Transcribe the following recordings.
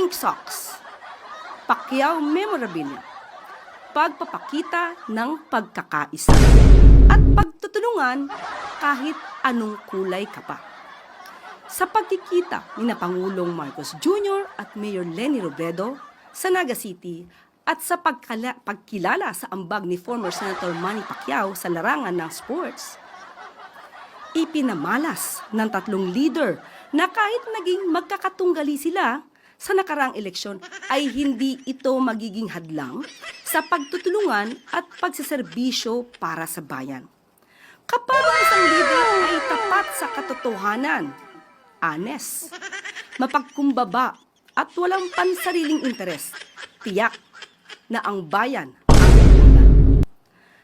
Pink Socks, Pacquiao Memorabilia, pagpapakita ng pagkakaisa, at pagtutulungan kahit anong kulay ka pa. Sa pagkikita ni Pangulong Marcos Jr. at Mayor Leni Robredo sa Naga City at sa pagkilala sa ambag ni former Senator Manny Pacquiao sa larangan ng sports, ipinamalas ng tatlong leader na kahit naging magkakatunggali sila sa nakaraang eleksyon ay hindi ito magiging hadlang sa pagtutulungan at pagsiserbisyo para sa bayan. Kapag ang isang leader ay tapat sa katotohanan, honest, mapagkumbaba at walang pansariling interes, tiyak na ang bayan ang tutunan.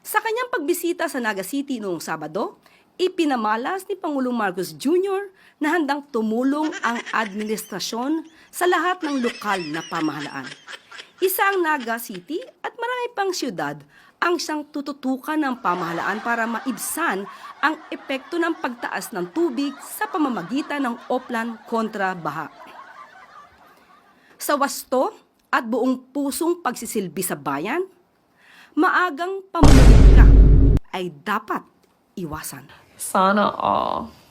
Sa kanyang pagbisita sa Naga City noong Sabado, ipinamalas ni Pangulong Marcos Jr. na handang tumulong ang administrasyon sa lahat ng lokal na pamahalaan. Isa ang Naga City at marami pang siyudad ang siyang tututukan ng pamahalaan para maibsan ang epekto ng pagtaas ng tubig sa pamamagitan ng Oplan kontra baha. Sa wasto at buong pusong pagsisilbi sa bayan, maagang pamumulitika ay dapat iwasan. Sana all.